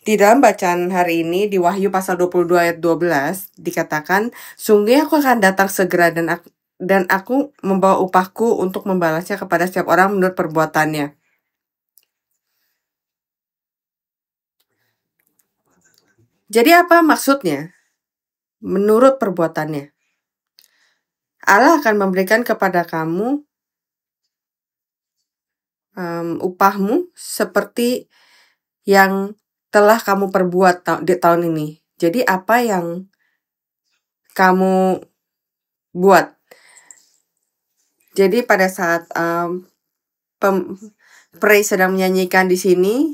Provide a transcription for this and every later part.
Di dalam bacaan hari ini di Wahyu pasal 22 ayat 12 dikatakan, "Sungguh aku akan datang segera dan aku membawa upahku untuk membalasnya kepada setiap orang menurut perbuatannya." Jadi apa maksudnya? Menurut perbuatannya. Allah akan memberikan kepada kamu upahmu seperti yang telah kamu perbuat di tahun ini. Jadi apa yang kamu buat. Jadi pada saat praise sedang menyanyikan di sini,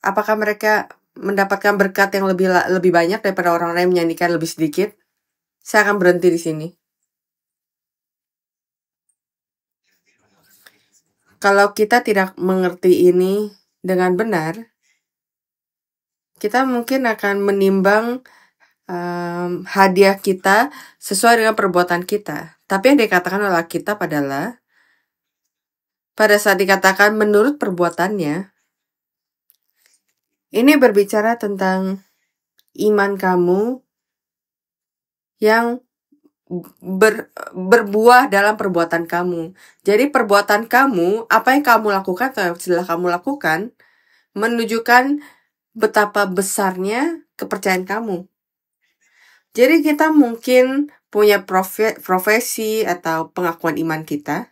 apakah mereka mendapatkan berkat yang lebih banyak daripada orang-orang yang menyanyikan lebih sedikit? Saya akan berhenti di sini. Kalau kita tidak mengerti ini dengan benar, kita mungkin akan menimbang hadiah kita sesuai dengan perbuatan kita. Tapi yang dikatakan oleh Alkitab adalah, pada saat dikatakan menurut perbuatannya, ini berbicara tentang iman kamu yang berbuah dalam perbuatan kamu. Jadi perbuatan kamu, apa yang kamu lakukan setelah kamu lakukan, menunjukkan betapa besarnya kepercayaan kamu. Jadi kita mungkin punya profesi atau pengakuan iman kita,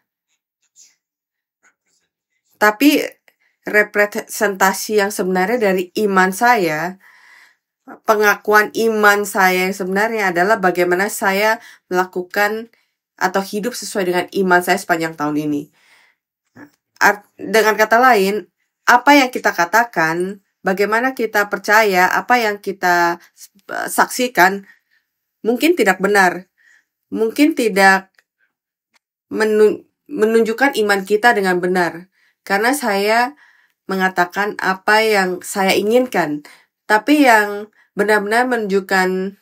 tapi representasi yang sebenarnya dari iman saya, pengakuan iman saya yang sebenarnya adalah bagaimana saya melakukan atau hidup sesuai dengan iman saya sepanjang tahun ini. Dengan kata lain, apa yang kita katakan, bagaimana kita percaya, apa yang kita saksikan, mungkin tidak benar. Mungkin tidak menunjukkan iman kita dengan benar. Karena saya mengatakan apa yang saya inginkan. Tapi yang benar-benar menunjukkan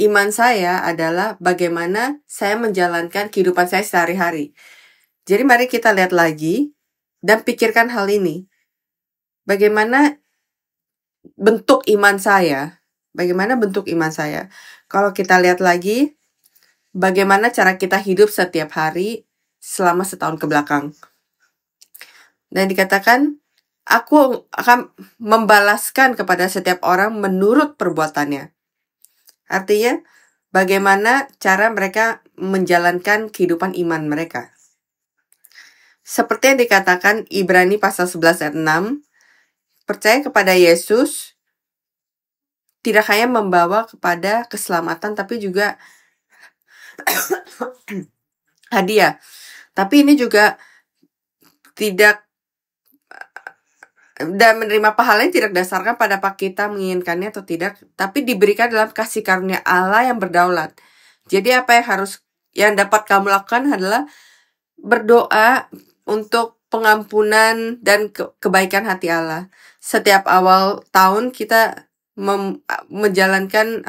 iman saya adalah bagaimana saya menjalankan kehidupan saya sehari-hari. Jadi mari kita lihat lagi dan pikirkan hal ini. Bagaimana bentuk iman saya? Bagaimana bentuk iman saya? Kalau kita lihat lagi, bagaimana cara kita hidup setiap hari selama setahun ke belakang. Dan dikatakan, aku akan membalaskan kepada setiap orang menurut perbuatannya. Artinya, bagaimana cara mereka menjalankan kehidupan iman mereka. Seperti yang dikatakan Ibrani pasal 11 ayat 6, percaya kepada Yesus tidak hanya membawa kepada keselamatan, tapi juga hadiah. Tapi ini juga tidak, dan menerima pahala yang tidak dasarkan pada apa kita menginginkannya atau tidak, tapi diberikan dalam kasih karunia Allah yang berdaulat. Jadi apa yang dapat kamu lakukan adalah berdoa untuk pengampunan dan kebaikan hati Allah. Setiap awal tahun kita menjalankan,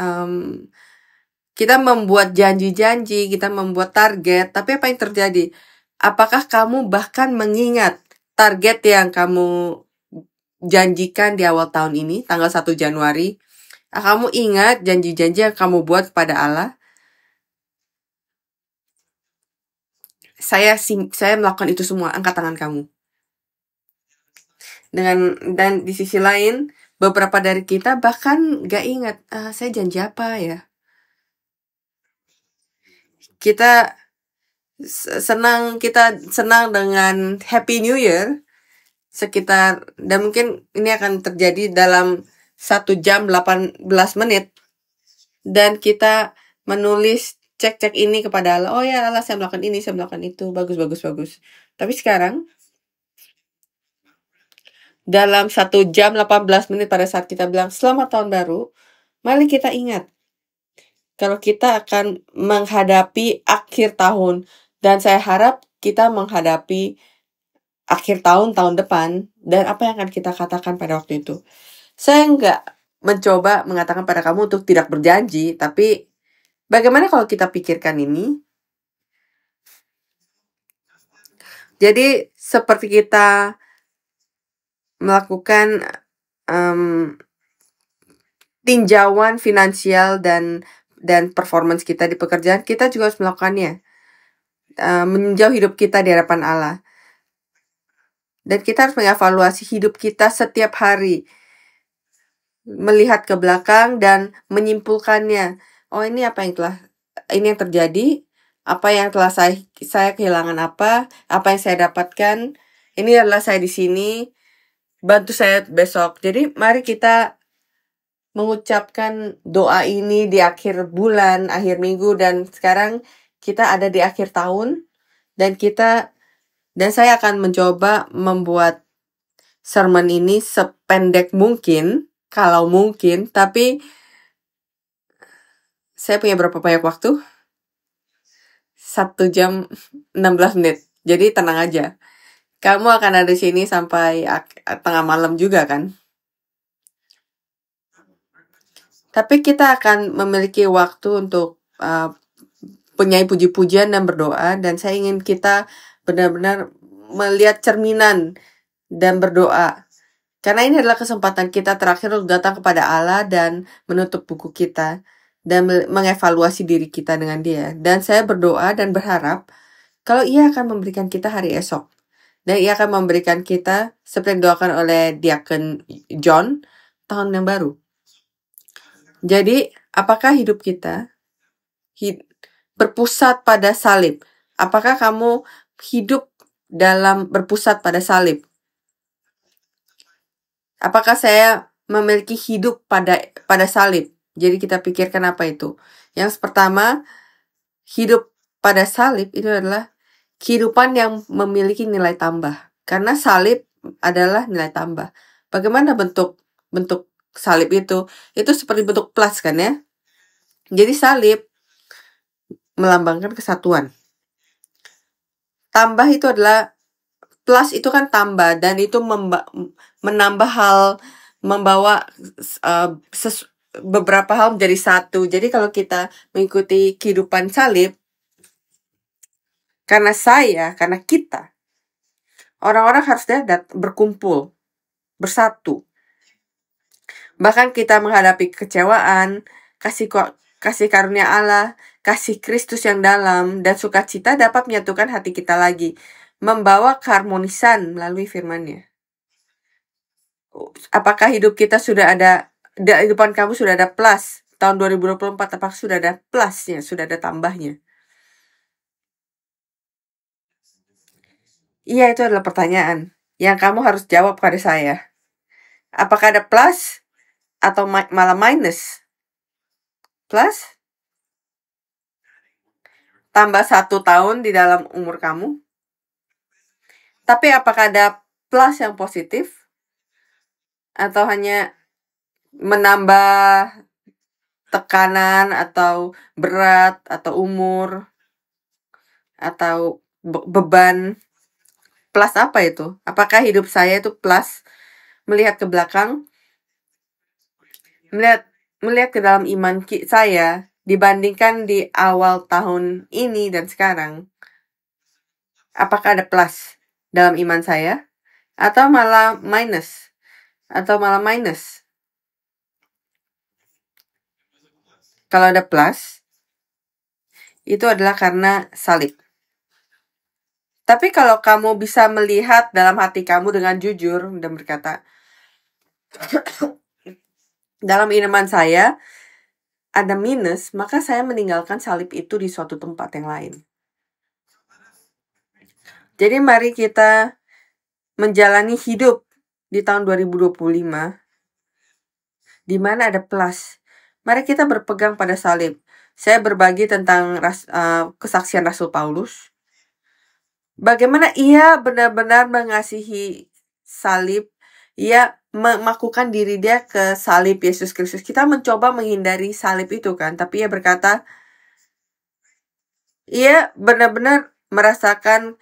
kita membuat janji-janji, kita membuat target, tapi apa yang terjadi? Apakah kamu bahkan mengingat target yang kamu janjikan di awal tahun ini, tanggal 1 Januari? Kamu ingat janji-janji yang kamu buat kepada Allah? Saya melakukan itu semua, angkat tangan kamu. Dan di sisi lain, beberapa dari kita bahkan gak ingat, saya janji apa ya? Kita senang dengan Happy New Year dan mungkin ini akan terjadi dalam 1 jam 18 menit, dan kita menulis cek ini kepada Allah. Oh ya Allah, saya melakukan ini, saya melakukan itu, bagus. Tapi sekarang dalam 1 jam 18 menit pada saat kita bilang selamat tahun baru, mari kita ingat kalau kita akan menghadapi akhir tahun, dan saya harap kita menghadapi akhir tahun depan, dan apa yang akan kita katakan pada waktu itu. Saya nggak mencoba mengatakan pada kamu untuk tidak berjanji, tapi bagaimana kalau kita pikirkan ini? Jadi seperti kita melakukan tinjauan finansial dan performance kita di pekerjaan, kita juga harus melakukannya. Meninjau hidup kita di hadapan Allah. Dan kita harus mengevaluasi hidup kita setiap hari. Melihat ke belakang dan menyimpulkannya. Oh, ini yang terjadi, apa yang telah saya kehilangan apa yang saya dapatkan. Ini adalah saya di sini. Bantu saya besok. Jadi mari kita mengucapkan doa ini di akhir bulan, akhir minggu, dan sekarang kita ada di akhir tahun, dan saya akan mencoba membuat sermon ini sependek mungkin, kalau mungkin, tapi saya punya berapa banyak waktu? 1 jam 16 menit. Jadi tenang aja. Kamu akan ada di sini sampai tengah malam juga kan? Tapi kita akan memiliki waktu untuk penyanyi puji-pujian dan berdoa, dan saya ingin kita benar-benar melihat cerminan dan berdoa. Karena ini adalah kesempatan kita terakhir untuk datang kepada Allah dan menutup buku kita dan mengevaluasi diri kita dengan Dia. Dan saya berdoa dan berharap kalau Ia akan memberikan kita hari esok. Dan Ia akan memberikan kita seperti yang didoakan oleh Diakon John, tahun yang baru. Jadi, apakah hidup kita berpusat pada salib? Apakah kamu hidup dalam berpusat pada salib? Apakah saya memiliki hidup pada salib? Jadi kita pikirkan apa itu. Yang pertama, hidup pada salib itu adalah kehidupan yang memiliki nilai tambah. Karena salib adalah nilai tambah. Bagaimana bentuk salib itu? Itu seperti bentuk plus kan ya? Jadi salib melambangkan kesatuan. Tambah itu adalah, plus itu kan tambah, dan itu menambah hal, membawa beberapa hal menjadi satu. Jadi kalau kita mengikuti kehidupan salib, karena kita, orang-orang harusnya berkumpul, bersatu. Bahkan kita menghadapi kekecewaan, kasih karunia Allah, kasih Kristus yang dalam, dan sukacita dapat menyatukan hati kita lagi, membawa keharmonisan melalui firman-Nya. Apakah hidup kita sudah ada, kehidupan kamu sudah ada plus? Tahun 2024, apakah sudah ada plusnya, sudah ada tambahnya? Iya, itu adalah pertanyaan yang kamu harus jawab pada saya. Apakah ada plus atau malah minus? Plus? Tambah 1 tahun di dalam umur kamu? Tapi apakah ada plus yang positif? Atau hanya menambah tekanan atau berat atau umur atau beban? Plus apa itu? Apakah hidup saya itu plus? Melihat ke belakang, melihat ke dalam iman saya dibandingkan di awal tahun ini dan sekarang, apakah ada plus dalam iman saya atau malah minus? Kalau ada plus, itu adalah karena salib. Tapi kalau kamu bisa melihat dalam hati kamu dengan jujur dan berkata, dalam iman saya ada minus, maka saya meninggalkan salib itu di suatu tempat yang lain. Jadi mari kita menjalani hidup di tahun 2025 di mana ada plus. Mari kita berpegang pada salib. Saya berbagi tentang kesaksian Rasul Paulus. Bagaimana ia benar-benar mengasihi salib. Ia memakukan diri dia ke salib Yesus Kristus. Kita mencoba menghindari salib itu kan. Tapi ia berkata, ia benar-benar merasakan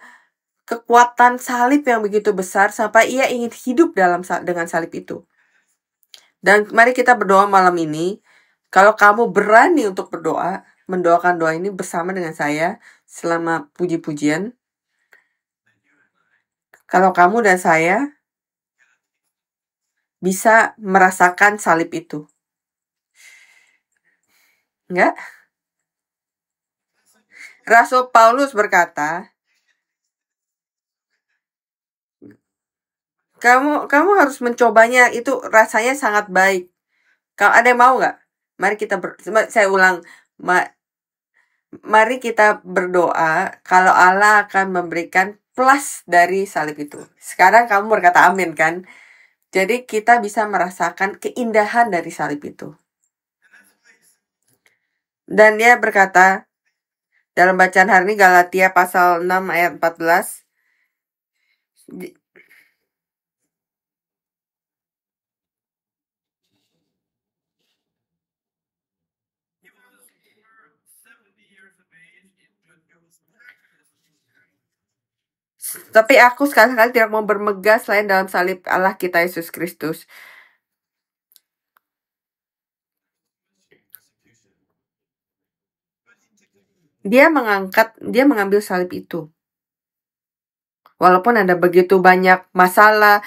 kekuatan salib yang begitu besar sampai ia ingin hidup dengan salib itu. Dan mari kita berdoa malam ini. Kalau kamu berani untuk berdoa, mendoakan doa ini bersama dengan saya selama puji-pujian. Kalau kamu dan saya bisa merasakan salib itu? Enggak? Rasul Paulus berkata, kamu harus mencobanya, itu rasanya sangat baik. Kalau ada yang mau nggak? Mari kita saya ulang, mari kita berdoa kalau Allah akan memberikan plus dari salib itu. Sekarang kamu berkata amin kan? Jadi kita bisa merasakan keindahan dari salib itu. Dan dia berkata dalam bacaan hari ini Galatia pasal 6 ayat 14. Tapi aku sekali-kali tidak mau bermegah selain dalam salib Allah kita Yesus Kristus. Dia mengambil salib itu. Walaupun ada begitu banyak masalah,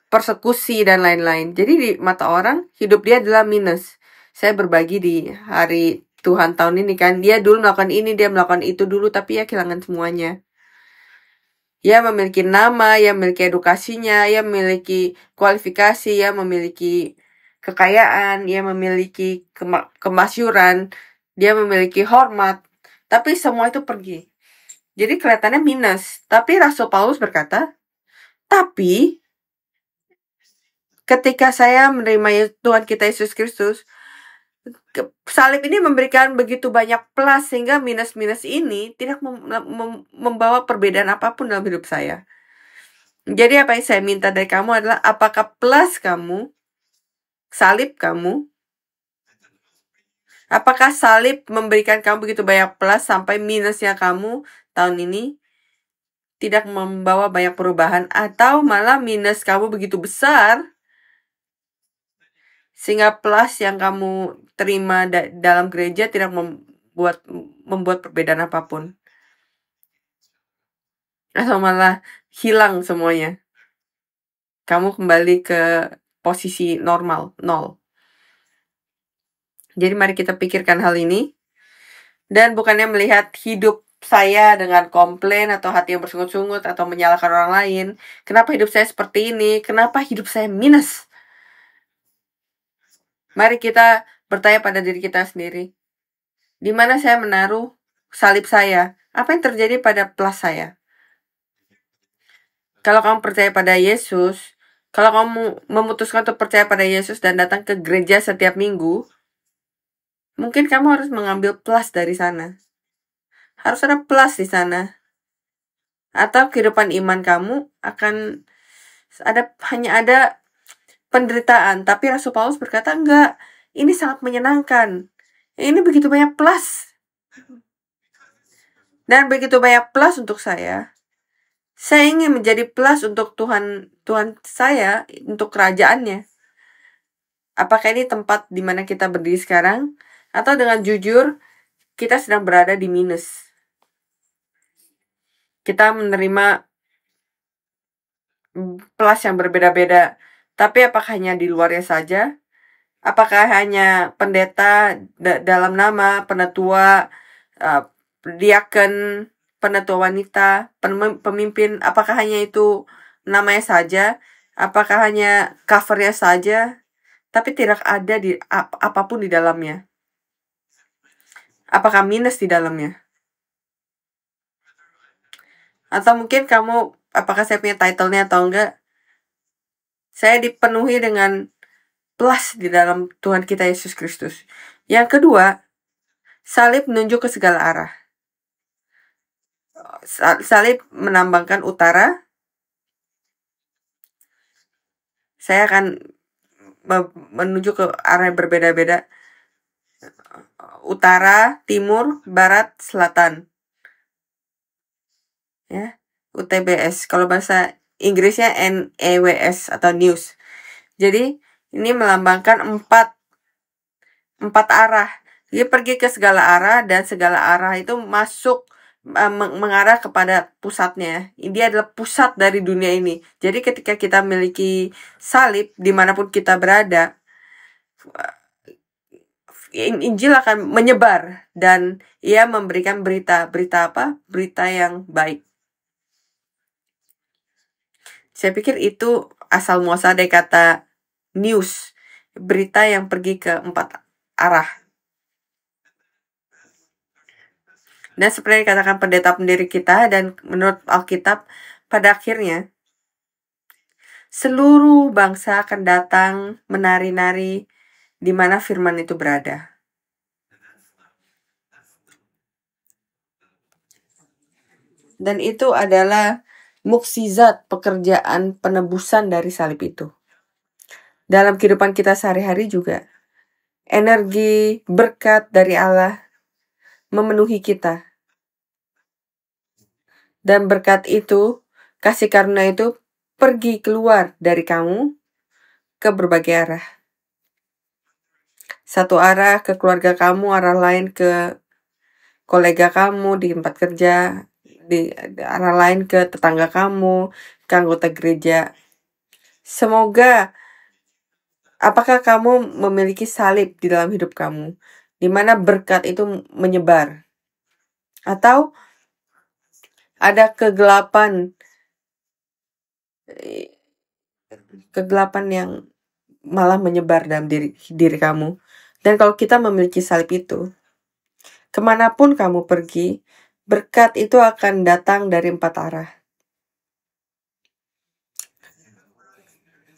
persekusi dan lain-lain. Jadi di mata orang, hidup dia adalah minus. Saya berbagi di hari Tuhan tahun ini kan, dia dulu melakukan ini, dia melakukan itu dulu, tapi ya kehilangan semuanya. Ia memiliki nama, ia memiliki edukasinya, ia memiliki kualifikasi, ia memiliki kekayaan, ia memiliki kemasyuran, dia memiliki hormat, tapi semua itu pergi. Jadi kelihatannya minus. Tapi Rasul Paulus berkata, tapi ketika saya menerima Tuhan kita Yesus Kristus, salib ini memberikan begitu banyak plus sehingga minus-minus ini tidak membawa perbedaan apapun dalam hidup saya. Jadi apa yang saya minta dari kamu adalah apakah plus kamu, salib kamu, apakah salib memberikan kamu begitu banyak plus sampai minusnya kamu tahun ini tidak membawa banyak perubahan, atau malah minus kamu begitu besar sehingga plus yang kamu terima dalam gereja tidak membuat perbedaan apapun, atau malah hilang semuanya, kamu kembali ke posisi normal, 0. Jadi mari kita pikirkan hal ini, dan bukannya melihat hidup saya dengan komplain atau hati yang bersungut-sungut atau menyalahkan orang lain. Kenapa hidup saya seperti ini? Kenapa hidup saya minus? Mari kita bertanya pada diri kita sendiri. Di mana saya menaruh salib saya? Apa yang terjadi pada plus saya? Kalau kamu percaya pada Yesus, kalau kamu memutuskan untuk percaya pada Yesus dan datang ke gereja setiap minggu, mungkin kamu harus mengambil plus dari sana. Harus ada plus di sana. Atau kehidupan iman kamu akan hanya ada penderitaan. Tapi Rasul Paulus berkata, enggak, ini sangat menyenangkan. Ini begitu banyak plus. Dan begitu banyak plus untuk saya. Saya ingin menjadi plus untuk Tuhan saya, untuk kerajaannya. Apakah ini tempat di mana kita berdiri sekarang? Atau dengan jujur, kita sedang berada di minus? Kita menerima plus yang berbeda-beda. Tapi apakah hanya di luarnya saja? Apakah hanya pendeta dalam nama, penatua, diaken, penatua wanita, pemimpin, apakah hanya itu namanya saja? Apakah hanya covernya saja? Tapi tidak ada apapun di dalamnya. Apakah minus di dalamnya? Atau mungkin kamu, apakah saya punya title-nya atau enggak? Saya dipenuhi dengan plus di dalam Tuhan kita Yesus Kristus. Yang kedua, salib menunjuk ke segala arah. Salib melambangkan utara. Saya akan menuju ke arah yang berbeda-beda. Utara, timur, barat, selatan. Ya, UTBS. Kalau bahasa Inggrisnya NEWS atau news. Jadi ini melambangkan empat arah. Dia pergi ke segala arah, dan segala arah itu masuk mengarah kepada pusatnya. Dia adalah pusat dari dunia ini. Jadi ketika kita memiliki salib dimanapun kita berada, Injil akan menyebar dan ia memberikan berita apa? Berita yang baik. Saya pikir itu asal muasal dari kata news, berita yang pergi ke 4 arah. Dan seperti yang dikatakan pendeta pendiri kita, dan menurut Alkitab, pada akhirnya seluruh bangsa akan datang menari-nari di mana firman itu berada. Dan itu adalah mukjizat pekerjaan penebusan dari salib itu. Dalam kehidupan kita sehari-hari juga, energi berkat dari Allah memenuhi kita. Dan berkat itu, kasih karunia itu pergi keluar dari kamu ke berbagai arah. Satu arah ke keluarga kamu, arah lain ke kolega kamu di tempat kerja, di arah lain ke tetangga kamu, ke anggota gereja. Semoga, apakah kamu memiliki salib di dalam hidup kamu, di mana berkat itu menyebar? Atau ada kegelapan yang malah menyebar dalam diri kamu? Dan kalau kita memiliki salib itu, kemanapun kamu pergi, berkat itu akan datang dari 4 arah.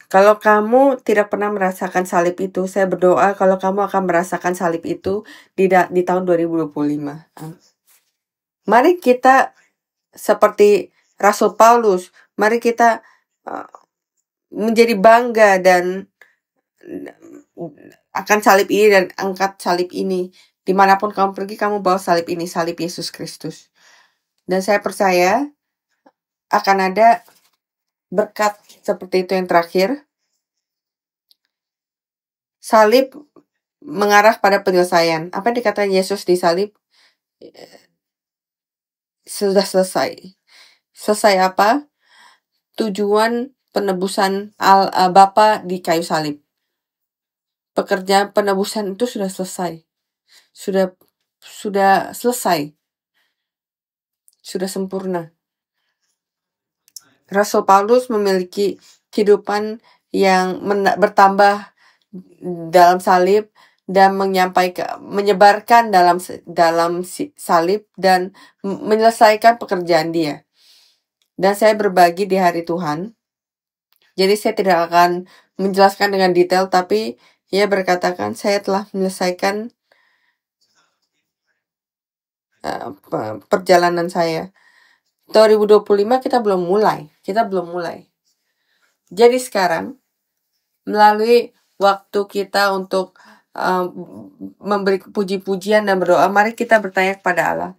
Kalau kamu tidak pernah merasakan salib itu, saya berdoa kalau kamu akan merasakan salib itu di tahun 2025. Mari kita seperti Rasul Paulus, mari kita menjadi bangga dan akan salib ini dan angkat salib ini. Dimanapun kamu pergi, kamu bawa salib ini, salib Yesus Kristus. Dan saya percaya akan ada berkat seperti itu yang terakhir. Salib mengarah pada penyelesaian. Apa yang dikatakan Yesus di salib? Sudah selesai. Selesai apa? Tujuan penebusan Bapa di kayu salib. Pekerjaan penebusan itu sudah selesai. Sudah selesai. Sudah sempurna. Rasul Paulus memiliki kehidupan yang bertambah dalam salib dan menyebarkan dalam salib dan menyelesaikan pekerjaan dia. Dan saya berbagi di hari Tuhan. Jadi saya tidak akan menjelaskan dengan detail, tapi ia berkatakan saya telah menyelesaikan perjalanan saya. 2025 kita belum mulai. Jadi sekarang melalui waktu kita untuk memberi puji-pujian dan berdoa, mari kita bertanya kepada Allah,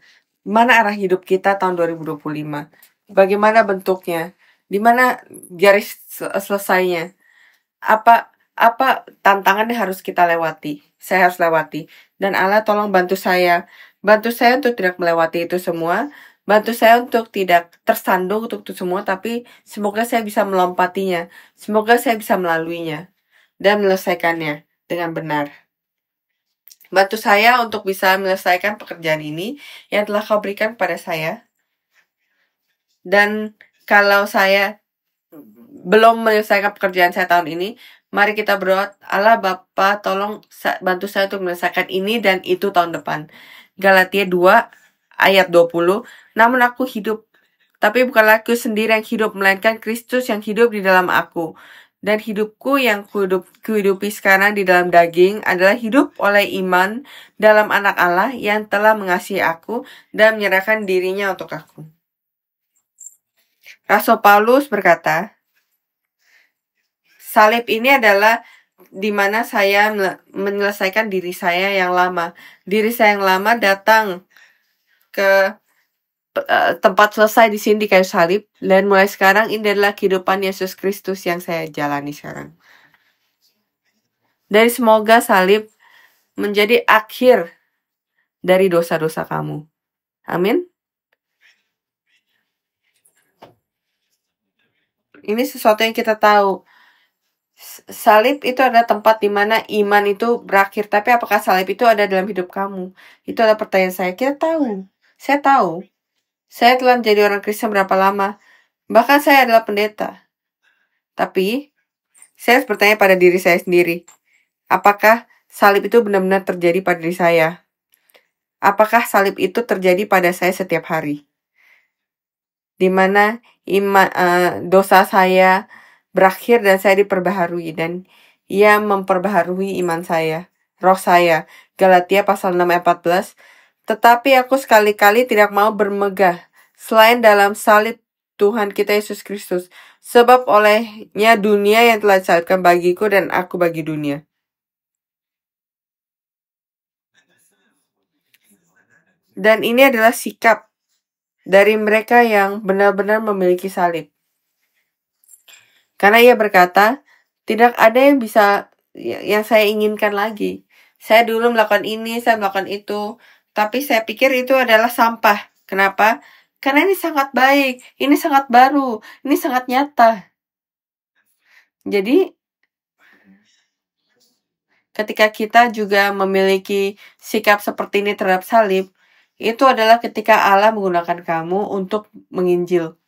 mana arah hidup kita tahun 2025? Bagaimana bentuknya? Di mana garis selesainya? Apa tantangan yang harus kita lewati? Saya harus lewati. Dan Allah tolong bantu saya. Bantu saya untuk tidak melewati itu semua. Bantu saya untuk tidak tersandung untuk itu semua. Tapi semoga saya bisa melompatinya. Semoga saya bisa melaluinya. Dan menyelesaikannya dengan benar. Bantu saya untuk bisa menyelesaikan pekerjaan ini yang telah kau berikan pada saya. Dan kalau saya belum menyelesaikan pekerjaan saya tahun ini, mari kita berdoa, Allah Bapa tolong bantu saya untuk menyelesaikan ini dan itu tahun depan. Galatia 2 ayat 20, namun aku hidup, tapi bukanlah aku sendiri yang hidup, melainkan Kristus yang hidup di dalam aku. Dan hidupku yang kuhidupi sekarang di dalam daging adalah hidup oleh iman dalam anak Allah yang telah mengasihi aku dan menyerahkan dirinya untuk aku. Rasul Paulus berkata, salib ini adalah di mana saya menyelesaikan diri saya yang lama. Diri saya yang lama datang ke tempat selesai di sini di kayu salib, dan mulai sekarang ini adalah kehidupan Yesus Kristus yang saya jalani sekarang. Dan semoga salib menjadi akhir dari dosa-dosa kamu. Amin. ini sesuatu yang kita tahu. Salib itu adalah tempat di mana iman itu berakhir. Tapi apakah salib itu ada dalam hidup kamu? Itu adalah pertanyaan saya. Kita tahu. Saya tahu. Saya telah menjadi orang Kristen berapa lama. Bahkan saya adalah pendeta. Tapi, saya harus bertanya pada diri saya sendiri. Apakah salib itu benar-benar terjadi pada diri saya? Apakah salib itu terjadi pada saya setiap hari? Di mana dosa saya berakhir dan saya diperbaharui. Dan ia memperbaharui iman saya, roh saya. Galatia pasal 6 ayat 14. Tetapi aku sekali-kali tidak mau bermegah selain dalam salib Tuhan kita Yesus Kristus. Sebab olehnya dunia yang telah disalibkan bagiku dan aku bagi dunia. Dan ini adalah sikap dari mereka yang benar-benar memiliki salib. Karena ia berkata, tidak ada yang bisa yang saya inginkan lagi. Saya dulu melakukan ini, saya melakukan itu. Tapi saya pikir itu adalah sampah. Kenapa? Karena ini sangat baik, ini sangat baru, ini sangat nyata. Jadi, ketika kita juga memiliki sikap seperti ini terhadap salib, itu adalah ketika Allah menggunakan kamu untuk menginjil.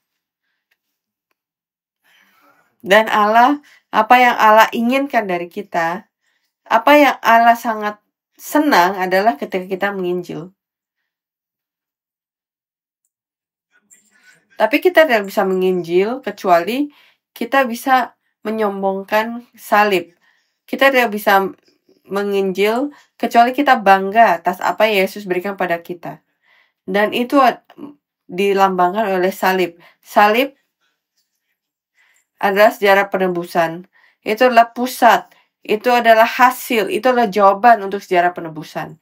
Dan Allah, apa yang Allah inginkan dari kita, apa yang Allah sangat senang adalah ketika kita menginjil. Tapi kita tidak bisa menginjil kecuali kita bisa menyombongkan salib. Kita tidak bisa menginjil kecuali kita bangga atas apa yang Yesus berikan pada kita. Dan itu dilambangkan oleh salib. Salib adalah sejarah penebusan. Itu adalah pusat. Itu adalah hasil. Itu adalah jawaban untuk sejarah penebusan.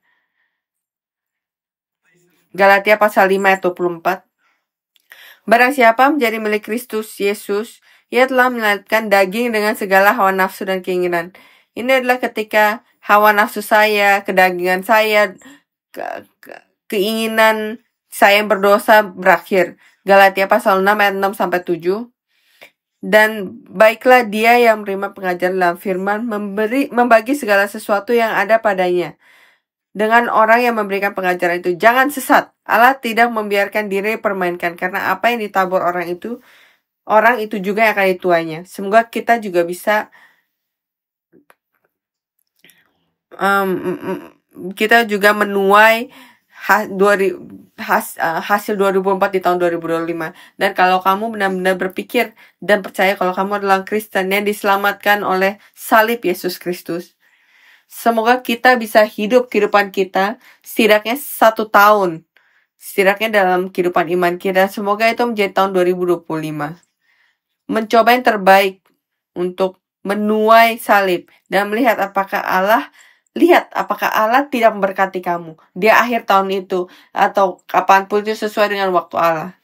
Galatia pasal 5 ayat 24. Barang siapa menjadi milik Kristus Yesus, ia telah menyelamatkan daging dengan segala hawa nafsu dan keinginan. Ini adalah ketika hawa nafsu saya, kedagingan saya, keinginan saya yang berdosa berakhir. Galatia pasal 6 ayat 6 sampai 7. Dan baiklah dia yang menerima pengajaran dalam firman, membagi segala sesuatu yang ada padanya dengan orang yang memberikan pengajaran itu. Jangan sesat. Allah tidak membiarkan diri permainkan, karena apa yang ditabur orang itu juga yang akan dituainya. Semoga kita juga bisa kita juga menuai hasil 2004 di tahun 2025. Dan kalau kamu benar-benar berpikir dan percaya kalau kamu adalah Kristen yang diselamatkan oleh salib Yesus Kristus, semoga kita bisa hidup kehidupan kita setidaknya 1 tahun. Setidaknya dalam kehidupan iman kita. Semoga itu menjadi tahun 2025. Mencoba yang terbaik untuk menuai salib. Dan melihat apakah Allah tidak memberkati kamu di akhir tahun itu. Atau kapanpun itu sesuai dengan waktu Allah.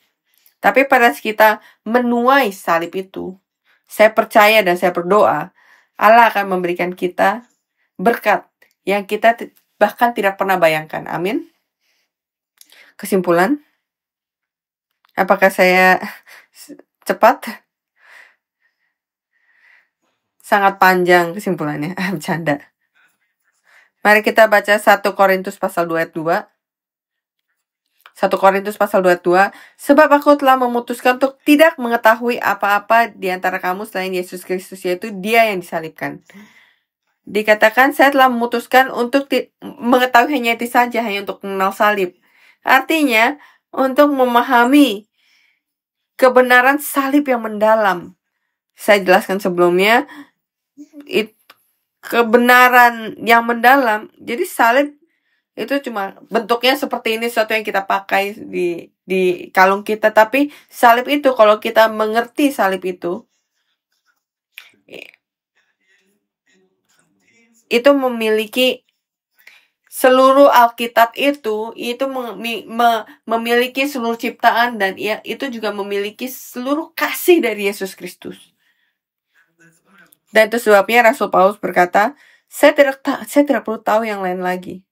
Tapi pada saat kita menuai salib itu, saya percaya dan saya berdoa, Allah akan memberikan kita berkat yang kita bahkan tidak pernah bayangkan. Amin. Kesimpulan, apakah saya cepat? Sangat panjang kesimpulannya. Bercanda. Mari kita baca 1 Korintus pasal 2 ayat 2. 1 Korintus pasal 22. Sebab aku telah memutuskan untuk tidak mengetahui apa-apa di antara kamu selain Yesus Kristus, yaitu Dia yang disalibkan. Dikatakan saya telah memutuskan untuk mengetahui hanya itu saja, hanya untuk mengenal salib. Artinya, untuk memahami kebenaran salib yang mendalam. Saya jelaskan sebelumnya, kebenaran yang mendalam. Jadi salib itu cuma bentuknya seperti ini, sesuatu yang kita pakai di kalung kita. Tapi salib itu, kalau kita mengerti salib itu memiliki seluruh Alkitab itu memiliki seluruh ciptaan, dan itu juga memiliki seluruh kasih dari Yesus Kristus. Dan itu sebabnya Rasul Paulus berkata, saya tidak perlu tahu yang lain lagi.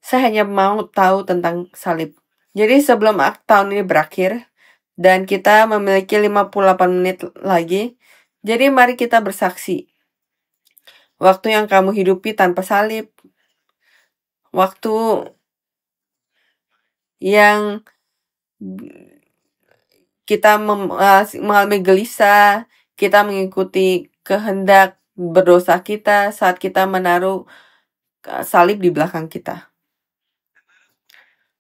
Saya hanya mau tahu tentang salib. Jadi sebelum tahun ini berakhir, Dan kita memiliki 58 menit lagi. Jadi mari kita bersaksi. Waktu yang kamu hidupi tanpa salib. Waktu yang kita mengalami gelisah, kita mengikuti kehendak berdosa kita saat kita menaruh salib di belakang kita.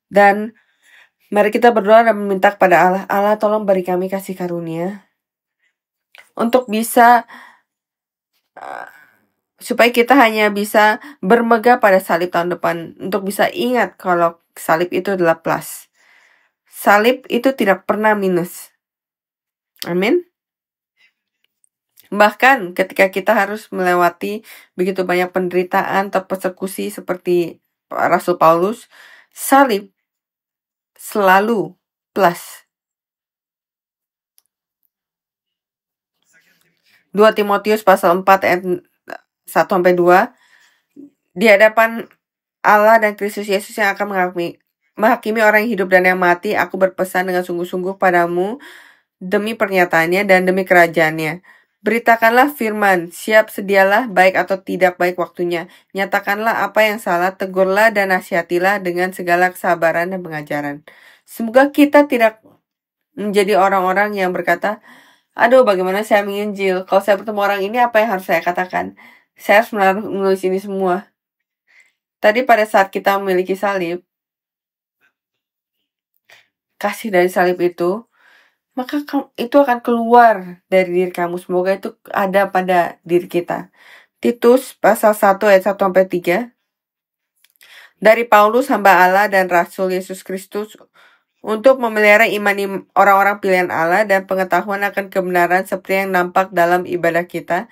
Dan mari kita berdoa dan meminta kepada Allah, Allah tolong beri kami kasih karunia untuk bisa supaya kita hanya bisa bermegah pada salib tahun depan, untuk bisa ingat kalau salib itu adalah plus. Salib itu tidak pernah minus. Amin. Bahkan ketika kita harus melewati begitu banyak penderitaan atau persekusi seperti Rasul Paulus, salib selalu plus. 2 Timotius pasal 4 ayat 1-2, di hadapan Allah dan Kristus Yesus yang akan menghakimi orang yang hidup dan yang mati, aku berpesan dengan sungguh-sungguh padamu demi pernyataannya dan demi kerajaannya. Beritakanlah firman, siap sedialah baik atau tidak baik waktunya. Nyatakanlah apa yang salah, tegurlah dan nasihatilah dengan segala kesabaran dan pengajaran. Semoga kita tidak menjadi orang-orang yang berkata, aduh bagaimana saya menginjil, kalau saya bertemu orang ini apa yang harus saya katakan? Saya harus menulis ini semua. Tadi pada saat kita memiliki salib, kasih dari salib itu, maka itu akan keluar dari diri kamu. Semoga itu ada pada diri kita. Titus pasal 1 ayat 1-3. Dari Paulus hamba Allah dan Rasul Yesus Kristus untuk memelihara iman orang-orang pilihan Allah dan pengetahuan akan kebenaran seperti yang nampak dalam ibadah kita,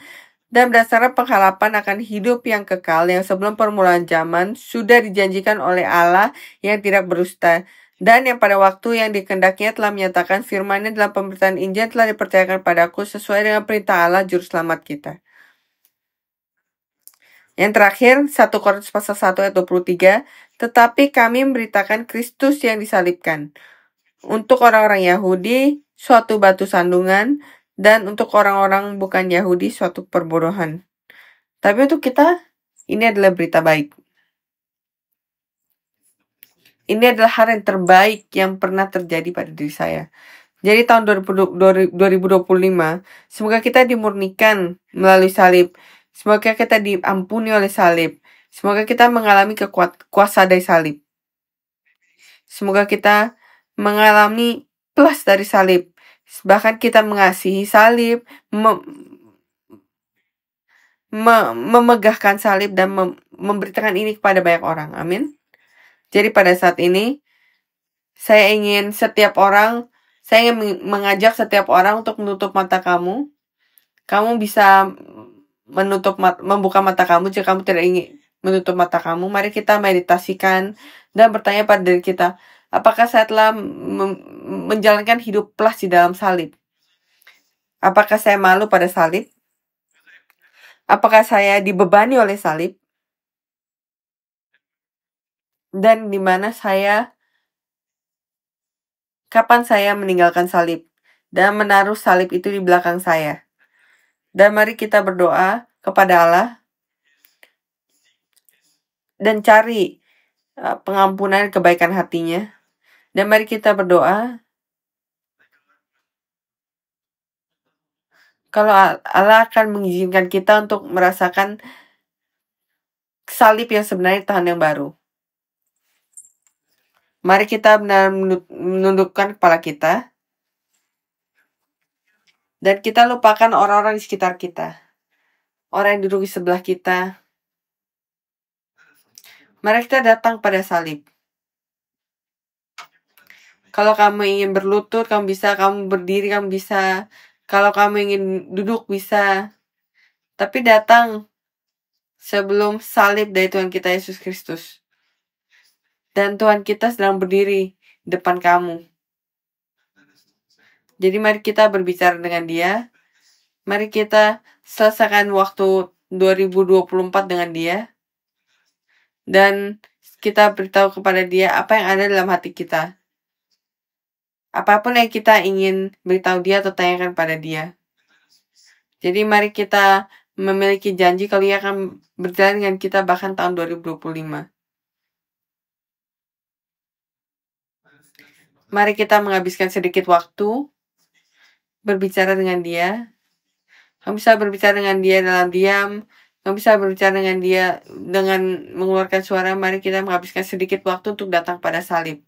dan berdasarkan pengharapan akan hidup yang kekal yang sebelum permulaan zaman sudah dijanjikan oleh Allah yang tidak berdusta, dan yang pada waktu yang dikehendakinya telah menyatakan firman-Nya dalam pemberitaan Injil telah dipercayakan padaku sesuai dengan perintah Allah juru selamat kita. Yang terakhir, 1 Korintus pasal 1 ayat 23, tetapi kami memberitakan Kristus yang disalibkan. Untuk orang-orang Yahudi, suatu batu sandungan, dan untuk orang-orang bukan Yahudi, suatu perbodohan. Tapi untuk kita, ini adalah berita baik. Ini adalah hal yang terbaik yang pernah terjadi pada diri saya. Jadi tahun 2025, semoga kita dimurnikan melalui salib. Semoga kita diampuni oleh salib. Semoga kita mengalami kuasa dari salib. Semoga kita mengalami plus dari salib. Bahkan kita mengasihi salib, memegahkan salib dan memberitakan ini kepada banyak orang. Amin. Jadi pada saat ini, saya ingin mengajak setiap orang untuk menutup mata kamu. Kamu bisa membuka mata kamu jika kamu tidak ingin menutup mata kamu. Mari kita meditasikan dan bertanya pada diri kita, apakah saya telah menjalankan hidup plus di dalam salib? Apakah saya malu pada salib? Apakah saya dibebani oleh salib? Dan di mana kapan saya meninggalkan salib dan menaruh salib itu di belakang saya? Dan mari kita berdoa kepada Allah dan cari pengampunan kebaikan hatinya. Dan mari kita berdoa kalau Allah akan mengizinkan kita untuk merasakan salib yang sebenarnya di tahun yang baru. Mari kita menundukkan kepala kita dan kita lupakan orang-orang di sekitar kita, orang yang duduk di sebelah kita. Mari kita datang pada salib. Kalau kamu ingin berlutut, kamu bisa. Kamu berdiri, kamu bisa. Kalau kamu ingin duduk, bisa. Tapi datang sebelum salib dari Tuhan kita Yesus Kristus. Dan Tuhan kita sedang berdiri di depan kamu. Jadi mari kita berbicara dengan Dia. Mari kita selesaikan waktu 2024 dengan Dia. Dan kita beritahu kepada Dia apa yang ada dalam hati kita. apapun yang kita ingin beritahu dia atau tanyakan pada dia. Jadi mari kita memiliki janji kalau ia akan berjalan dengan kita bahkan tahun 2025. Mari kita menghabiskan sedikit waktu berbicara dengan dia. Kamu bisa berbicara dengan dia dalam diam. Kamu bisa berbicara dengan dia dengan mengeluarkan suara. Mari kita menghabiskan sedikit waktu untuk datang pada salib.